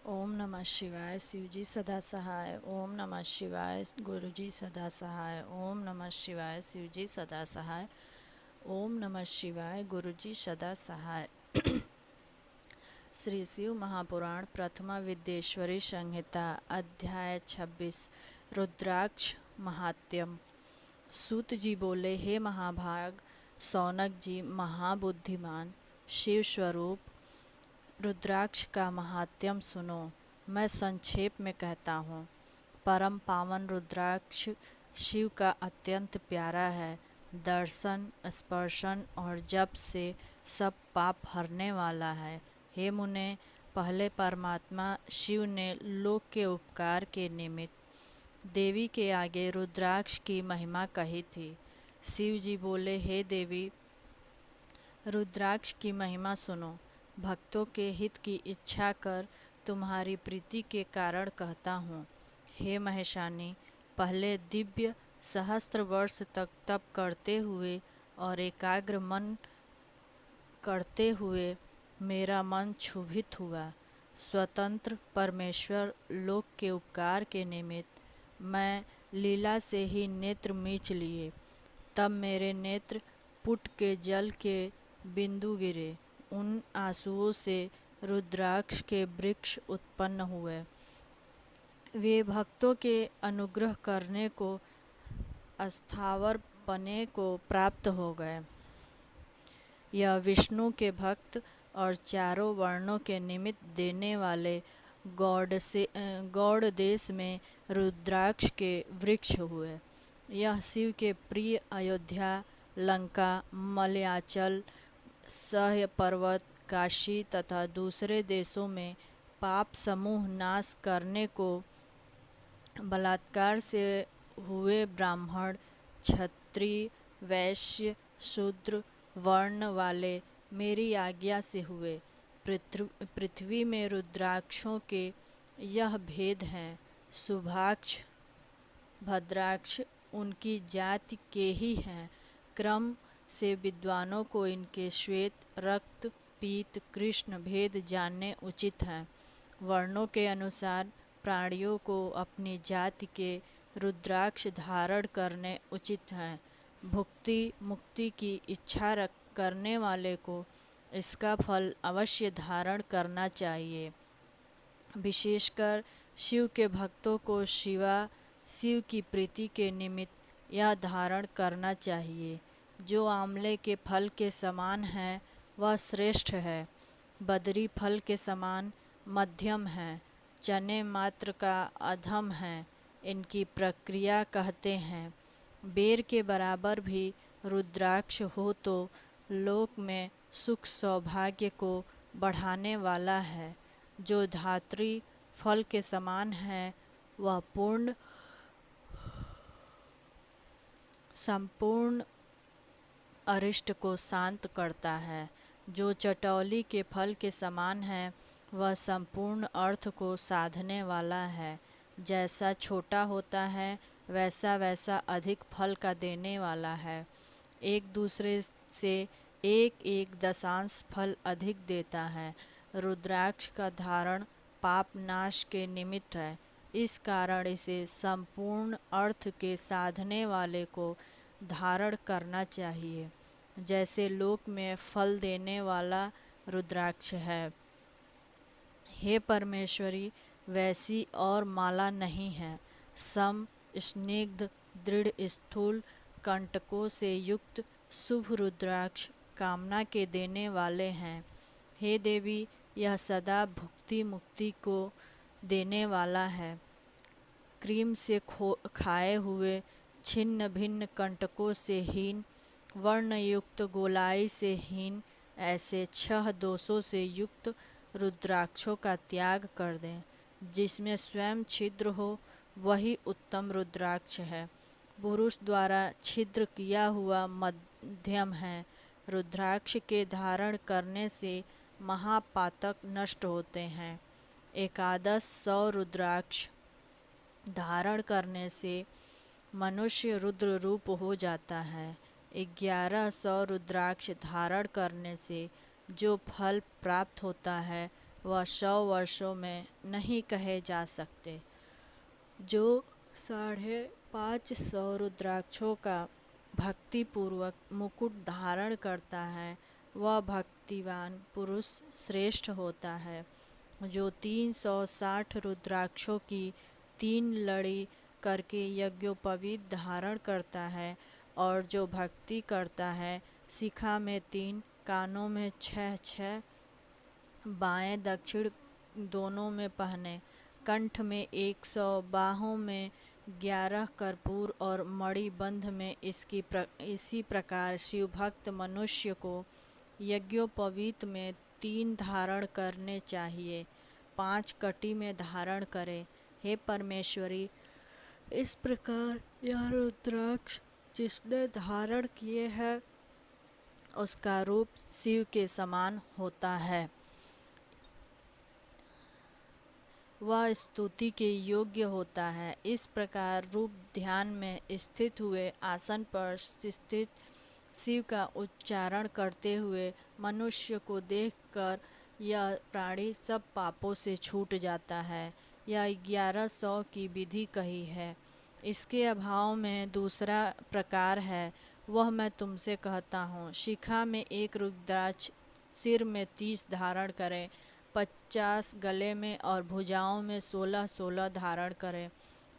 ओम नमः शिवाय शिवजी सदा सहाय। ओम नमः शिवाय गुरुजी सदा सहाय। ओम नमः शिवाय शिवजी सदा सहाय। ओम नमः शिवाय गुरुजी सदा सहाय। श्री शिव महापुराण प्रथमा विद्येश्वरी संहिता अध्याय 26 रुद्राक्ष महात्म्य। सूत जी बोले, हे महाभाग सौनक जी महाबुद्धिमान शिव स्वरूप रुद्राक्ष का महात्म्य सुनो। मैं संक्षेप में कहता हूँ। परम पावन रुद्राक्ष शिव का अत्यंत प्यारा है। दर्शन, स्पर्शन और जप से सब पाप हरने वाला है। हे मुने, पहले परमात्मा शिव ने लोक के उपकार के निमित्त देवी के आगे रुद्राक्ष की महिमा कही थी। शिव जी बोले, हे देवी, रुद्राक्ष की महिमा सुनो। भक्तों के हित की इच्छा कर तुम्हारी प्रीति के कारण कहता हूँ। हे महेशानी, पहले दिव्य सहस्त्र वर्ष तक तप करते हुए और एकाग्र मन करते हुए मेरा मन क्षुभित हुआ। स्वतंत्र परमेश्वर लोक के उपकार के निमित्त मैं लीला से ही नेत्र मीच लिए। तब मेरे नेत्र पुट के जल के बिंदु गिरे। उन आंसुओं से रुद्राक्ष के वृक्ष उत्पन्न हुए। वे भक्तों के अनुग्रह करने को स्थावर पने को प्राप्त हो गए। यह विष्णु के भक्त और चारों वर्णों के निमित्त देने वाले गौड़ देश में रुद्राक्ष के वृक्ष हुए। यह शिव के प्रिय अयोध्या, लंका, मलयाचल, सह्य पर्वत, काशी तथा दूसरे देशों में पाप समूह नाश करने को बलात्कार से हुए ब्राह्मण, क्षत्रिय, वैश्य, शूद्र वर्ण वाले मेरी आज्ञा से हुए। पृथ्वी में रुद्राक्षों के यह भेद हैं। शुभाक्ष, भद्राक्ष उनकी जाति के ही हैं। क्रम से विद्वानों को इनके श्वेत, रक्त, पीत, कृष्ण भेद जानने उचित हैं। वर्णों के अनुसार प्राणियों को अपनी जाति के रुद्राक्ष धारण करने उचित हैं। भुक्ति मुक्ति की इच्छा करने वाले को इसका फल अवश्य धारण करना चाहिए। विशेषकर शिव के भक्तों को शिव की प्रीति के निमित्त यह धारण करना चाहिए। जो आंवले के फल के समान है वह श्रेष्ठ है। बदरी फल के समान मध्यम है। चने मात्र का अधम है। इनकी प्रक्रिया कहते हैं। बेर के बराबर भी रुद्राक्ष हो तो लोक में सुख सौभाग्य को बढ़ाने वाला है। जो धात्री फल के समान है वह संपूर्ण अरिष्ट को शांत करता है। जो चटौली के फल के समान है वह संपूर्ण अर्थ को साधने वाला है। जैसा छोटा होता है वैसा वैसा अधिक फल का देने वाला है। एक दूसरे से एक एक दशांश फल अधिक देता है। रुद्राक्ष का धारण पाप नाश के निमित्त है। इस कारण इसे संपूर्ण अर्थ के साधने वाले को धारण करना चाहिए। जैसे लोक में फल देने वाला रुद्राक्ष है। हे परमेश्वरी, वैसी और माला नहीं है। सम, स्निग्ध, दृढ़ स्थूल कंटकों से युक्त शुभ रुद्राक्ष कामना के देने वाले हैं। हे देवी, यह सदा भुक्ति मुक्ति को देने वाला है। क्रीम से खाए हुए छिन्न भिन्न कंटकों से हीन, वर्णयुक्त गोलाई से हीन ऐसे 6 दोषों से युक्त रुद्राक्षों का त्याग कर दें। जिसमें स्वयं छिद्र हो वही उत्तम रुद्राक्ष है। पुरुष द्वारा छिद्र किया हुआ मध्यम है। रुद्राक्ष के धारण करने से महापातक नष्ट होते हैं। 1100 रुद्राक्ष धारण करने से मनुष्य रुद्र रूप हो जाता है। 1100 रुद्राक्ष धारण करने से जो फल प्राप्त होता है वह 100 वर्षों में नहीं कहे जा सकते। जो 550 रुद्राक्षों का भक्तिपूर्वक मुकुट धारण करता है वह भक्तिवान पुरुष श्रेष्ठ होता है। जो 360 रुद्राक्षों की 3 लड़ी करके यज्ञोपवीत धारण करता है और जो भक्ति करता है शिखा में 3, कानों में 6, बाएं दक्षिण दोनों में पहने, कंठ में 100, बाहों में 11 कर्पूर और मणिबंध में इसी प्रकार शिवभक्त मनुष्य को यज्ञोपवीत में 3 धारण करने चाहिए। 5 कटी में धारण करे। हे परमेश्वरी, इस प्रकार यह रुद्राक्ष जिसने धारण किए हैं उसका रूप शिव के समान होता है। वह स्तुति के योग्य होता है। इस प्रकार रूप ध्यान में स्थित हुए आसन पर स्थित शिव का उच्चारण करते हुए मनुष्य को देखकर यह प्राणी सब पापों से छूट जाता है। यह 1100 की विधि कही है। इसके अभाव में दूसरा प्रकार है, वह मैं तुमसे कहता हूँ। शिखा में 1 रुद्राक्ष, सिर में 30 धारण करें, 50 गले में और भुजाओं में 16 धारण करें।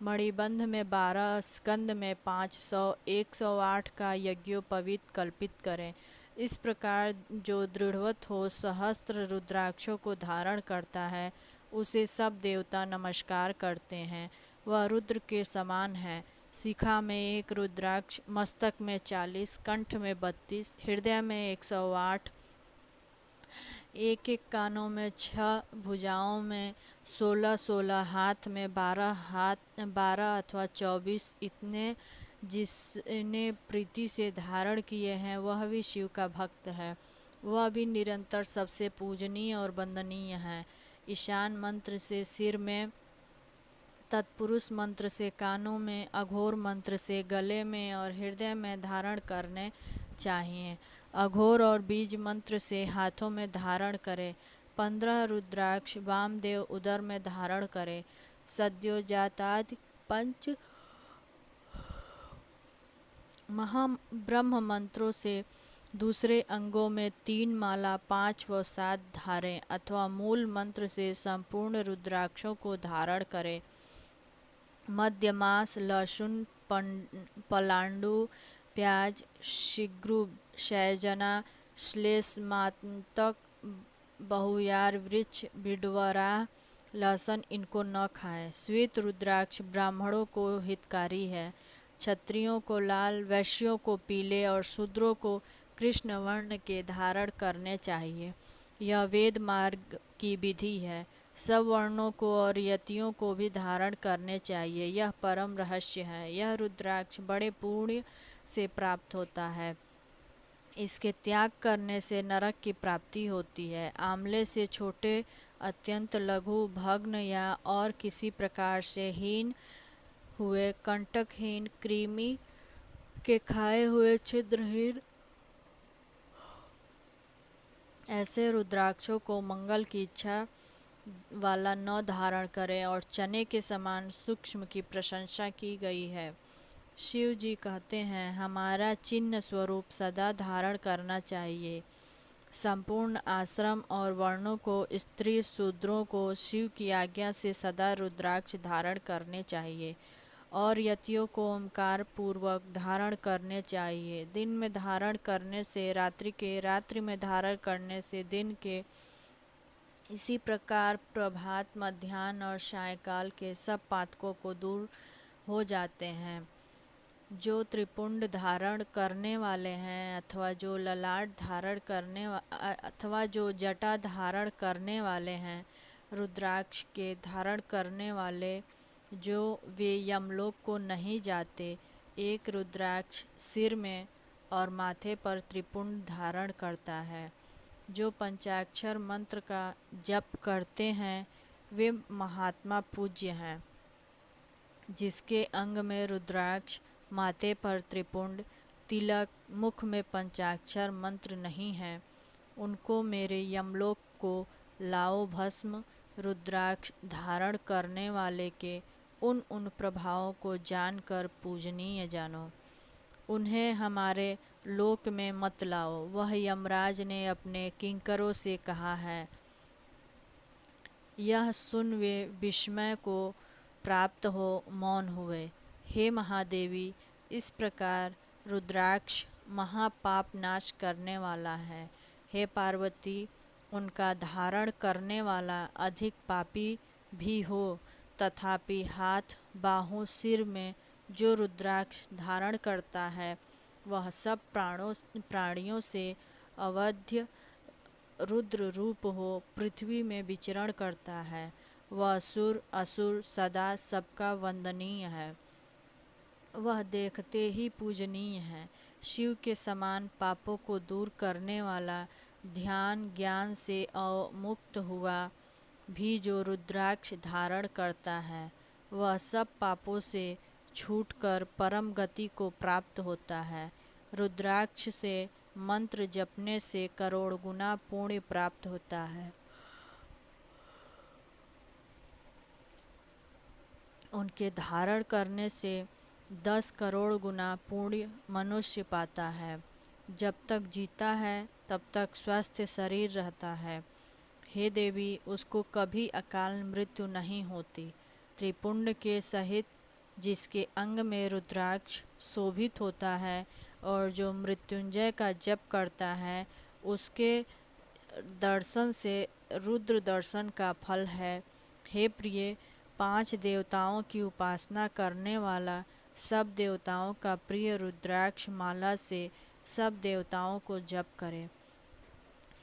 मणिबंध में 12, स्कंद में 500, 108 का यज्ञोपवीत कल्पित करें। इस प्रकार जो दृढ़वत हो सहस्त्र रुद्राक्षों को धारण करता है उसे सब देवता नमस्कार करते हैं। वह रुद्र के समान है। शिखा में 1 रुद्राक्ष, मस्तक में 40, कंठ में 32, हृदय में 108, 1 कानों में 6, भुजाओं में 16, हाथ में 12 अथवा 24, इतने जिसने प्रीति से धारण किए हैं वह भी शिव का भक्त है। वह भी निरंतर सबसे पूजनीय और वंदनीय है। ईशान मंत्र से सिर में, तत्पुरुष मंत्र से कानों में, अघोर मंत्र से गले में और हृदय में धारण करने चाहिए। अघोर और बीज मंत्र से हाथों में धारण करें। 15 रुद्राक्ष वामदेव उदर में धारण करें। सद्योजातादि 5 महाब्रह्म मंत्रों से दूसरे अंगों में 3 माला 5 व 7 धारें अथवा मूल मंत्र से संपूर्ण रुद्राक्षों को धारण करें। मध्यमास, लहसुन, पलांडु, प्याज, शिग्रु, शैजना, श्लेषमातक, बहुयार वृक्ष, बिडवरा, लहसुन इनको न खाएं। श्वेत रुद्राक्ष ब्राह्मणों को हितकारी है। क्षत्रियों को लाल, वैश्यों को पीले और शूद्रों को कृष्ण वर्ण के धारण करने चाहिए। यह वेद मार्ग की विधि है। सब वर्णों को और यतियों को भी धारण करने चाहिए। यह परम रहस्य है। यह रुद्राक्ष बड़े पुण्य से प्राप्त होता है। इसके त्याग करने से नरक की प्राप्ति होती है। आंवले से छोटे, अत्यंत लघु, भग्न या और किसी प्रकार से हीन हुए, कंटकहीन, कृमि के खाए हुए, छिद्रहीन ऐसे रुद्राक्षों को मंगल की इच्छा वाला न धारण करें और चने के समान सूक्ष्म की प्रशंसा की गई है। शिव जी कहते हैं, हमारा चिन्ह स्वरूप सदा धारण करना चाहिए। संपूर्ण आश्रम और वर्णों को, स्त्री शूद्रों को शिव की आज्ञा से सदा रुद्राक्ष धारण करने चाहिए और यतियों को ओंकार पूर्वक धारण करने चाहिए। दिन में धारण करने से रात्रि के, रात्रि में धारण करने से दिन के, इसी प्रकार प्रभात, मध्याह्न और सायंकाल के सब पातकों को दूर हो जाते हैं। जो त्रिपुंड धारण करने वाले हैं अथवा जो ललाट धारण करने अथवा जो जटा धारण करने वाले हैं, रुद्राक्ष के धारण करने वाले, जो वे यमलोक को नहीं जाते, 1 रुद्राक्ष सिर में और माथे पर त्रिपुंड धारण करता है। जो पंचाक्षर मंत्र का जप करते हैं वे महात्मा पूज्य हैं। जिसके अंग में रुद्राक्ष, माथे पर त्रिपुंड, तिलक, मुख में पंचाक्षर मंत्र नहीं है, उनको मेरे यमलोक को लाओ भस्म रुद्राक्ष धारण करने वाले के उन उन प्रभावों को जानकर पूजनीय जानो। उन्हें हमारे लोक में मत लाओ। वह यमराज ने अपने किंकरों से कहा है। यह सुन वे विस्मय को प्राप्त हो मौन हुए। हे महादेवी, इस प्रकार रुद्राक्ष महापाप नाश करने वाला है। हे पार्वती, उनका धारण करने वाला अधिक पापी भी हो, तथापि हाथ बाहों सिर में जो रुद्राक्ष धारण करता है वह सब प्राणियों से अवध्य रुद्र रूप हो पृथ्वी में विचरण करता है। वह सुर असुर सदा सबका वंदनीय है। वह देखते ही पूजनीय है। शिव के समान पापों को दूर करने वाला, ध्यान ज्ञान से अवमुक्त हुआ भी जो रुद्राक्ष धारण करता है वह सब पापों से छूटकर परम गति को प्राप्त होता है। रुद्राक्ष से मंत्र जपने से करोड़ गुना पुण्य प्राप्त होता है। उनके धारण करने से 10 करोड़ गुना पुण्य मनुष्य पाता है। जब तक जीता है तब तक स्वस्थ शरीर रहता है। हे देवी, उसको कभी अकाल मृत्यु नहीं होती। त्रिपुंड के सहित जिसके अंग में रुद्राक्ष शोभित होता है और जो मृत्युंजय का जप करता है उसके दर्शन से रुद्र दर्शन का फल है। हे प्रिय, 5 देवताओं की उपासना करने वाला सब देवताओं का प्रिय रुद्राक्ष माला से सब देवताओं को जप करे।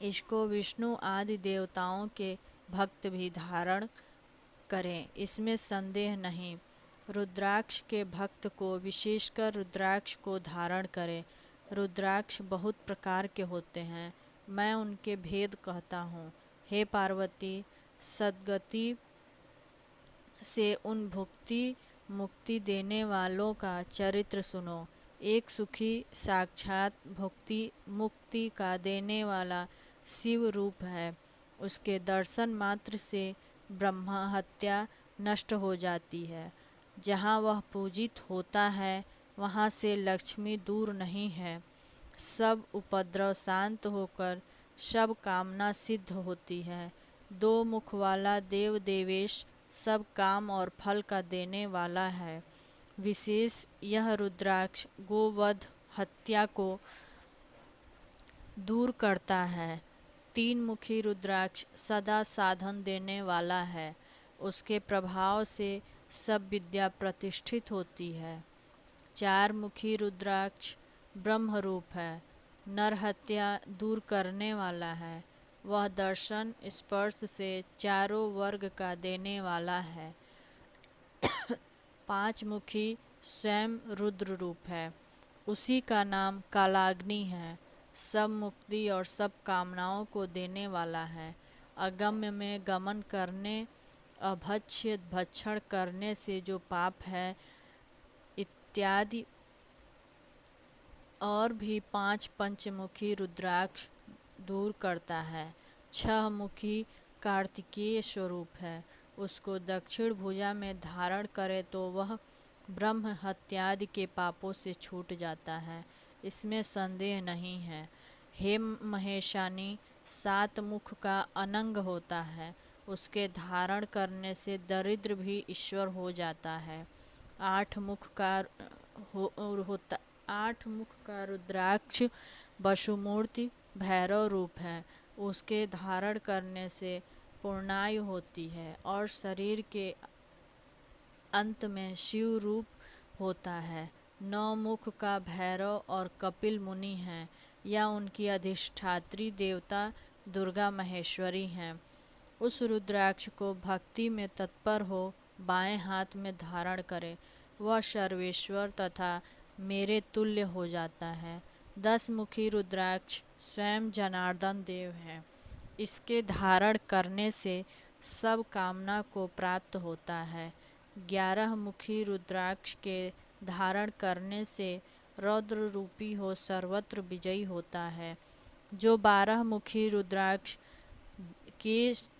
इसको विष्णु आदि देवताओं के भक्त भी धारण करें, इसमें संदेह नहीं। रुद्राक्ष के भक्त को विशेषकर रुद्राक्ष को धारण करें। रुद्राक्ष बहुत प्रकार के होते हैं, मैं उनके भेद कहता हूँ। हे पार्वती, सद्गति से उन भुक्ति मुक्ति देने वालों का चरित्र सुनो। एक सुखी साक्षात भुक्ति मुक्ति का देने वाला शिव रूप है। उसके दर्शन मात्र से ब्रह्मा हत्या नष्ट हो जाती है। जहाँ वह पूजित होता है वहाँ से लक्ष्मी दूर नहीं है। सब उपद्रव शांत होकर सब कामना सिद्ध होती है। 2 मुख वाला देव देवेश सब काम और फल का देने वाला है। विशेष यह रुद्राक्ष गोवध हत्या को दूर करता है। 3 मुखी रुद्राक्ष सदा साधन देने वाला है। उसके प्रभाव से सब विद्या प्रतिष्ठित होती है। 4 मुखी रुद्राक्ष ब्रह्म रूप है। नर हत्या दूर करने वाला है। वह दर्शन स्पर्श से चारों वर्ग का देने वाला है। 5 मुखी स्वयं रुद्र रूप है। उसी का नाम कालाग्नि है। सब मुक्ति और सब कामनाओं को देने वाला है। अगम्य में गमन करने, अभक्ष्य भक्षण करने से जो पाप है इत्यादि और भी 5 पंचमुखी रुद्राक्ष दूर करता है। 6 मुखी कार्तिकेय स्वरूप है। उसको दक्षिण भुजा में धारण करे तो वह ब्रह्म हत्यादि के पापों से छूट जाता है, इसमें संदेह नहीं है। हे महेशानी, 7 मुख का अनंग होता है। उसके धारण करने से दरिद्र भी ईश्वर हो जाता है। 8 मुख का रुद्राक्ष वसुमूर्ति भैरव रूप है। उसके धारण करने से पूर्णायु होती है और शरीर के अंत में शिव रूप होता है। 9 मुख का भैरव और कपिल मुनि हैं, या उनकी अधिष्ठात्री देवता दुर्गा महेश्वरी हैं। उस रुद्राक्ष को भक्ति में तत्पर हो बाएं हाथ में धारण करे, वह सर्वेश्वर तथा मेरे तुल्य हो जाता है। 10 मुखी रुद्राक्ष स्वयं जनार्दन देव हैं। इसके धारण करने से सब कामना को प्राप्त होता है। 11 मुखी रुद्राक्ष के धारण करने से रौद्र रूपी हो सर्वत्र विजयी होता है। जो 12 मुखी रुद्राक्ष केश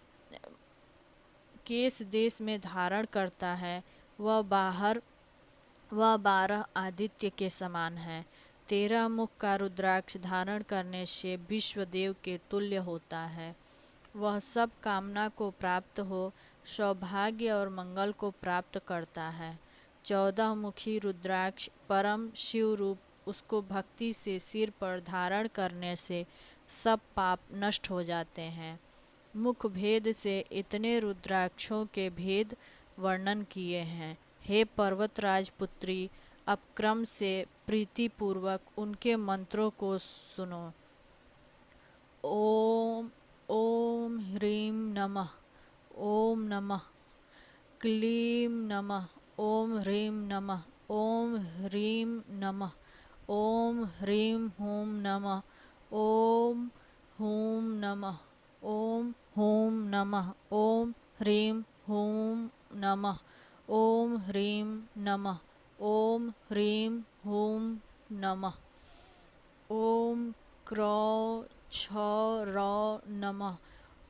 देश में धारण करता है, वह 12 आदित्य के समान है। 13 मुख का रुद्राक्ष धारण करने से विश्वदेव के तुल्य होता है। वह सब कामना को प्राप्त हो, सौभाग्य और मंगल को प्राप्त करता है। 14 मुखी रुद्राक्ष परम शिव रूप, उसको भक्ति से सिर पर धारण करने से सब पाप नष्ट हो जाते हैं। मुख भेद से इतने रुद्राक्षों के भेद वर्णन किए हैं। हे पर्वतराज पुत्री, अब क्रम से प्रीतिपूर्वक उनके मंत्रों को सुनो। ओम ओम ह्रीं नमः, ओम नमः क्लीं नमः, ओम ह्रीं नमः, ओम ह्रीं नमः, ओम ह्रीं हूं नमः, ओम हूं नमः, ओम हूं नमः, ओम ह्रीं हूं नमः, ओम ह्रीं नमः, ओम ह्रीं हूं नमः, ओम क्रौ रौ नमः,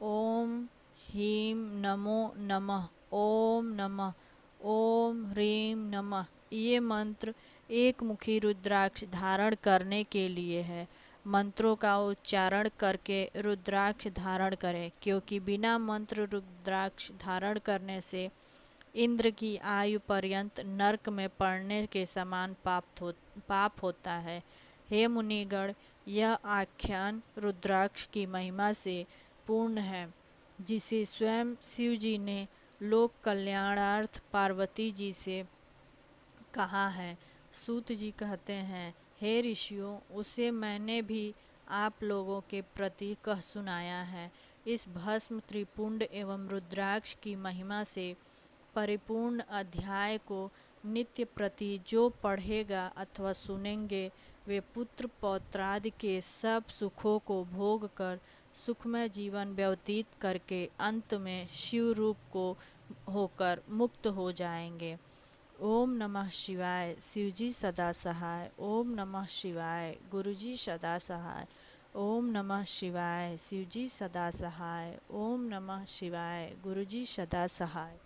ओम ह्रीं नमो नमः, ओम नमः, ओम ह्रीं नमः। ये मंत्र एक मुखी रुद्राक्ष धारण करने के लिए है। मंत्रों का उच्चारण करके रुद्राक्ष धारण करें, क्योंकि बिना मंत्र रुद्राक्ष धारण करने से इंद्र की आयु पर्यंत नरक में पड़ने के समान पाप होता है। हे मुनिगण, यह आख्यान रुद्राक्ष की महिमा से पूर्ण है, जिसे स्वयं शिव जी ने लोक कल्याणार्थ पार्वती जी से कहा है। सूत जी कहते हैं, हे ऋषियों, उसे मैंने भी आप लोगों के प्रति कह सुनाया है। इस भस्म, त्रिपुंड एवं रुद्राक्ष की महिमा से परिपूर्ण अध्याय को नित्य प्रति जो पढ़ेगा अथवा सुनेंगे, वे पुत्र पौत्रादि के सब सुखों को भोग कर सुखमय जीवन व्यतीत करके अंत में शिव रूप को होकर मुक्त हो जाएंगे। ओम नमः शिवाय। शिवजी सदा सहाय। ओम नमः शिवाय। गुरुजी सदा सहाय। ओम नमः शिवाय। शिवजी सदा सहाय। ओम नमः शिवाय। गुरुजी सदा सहाय।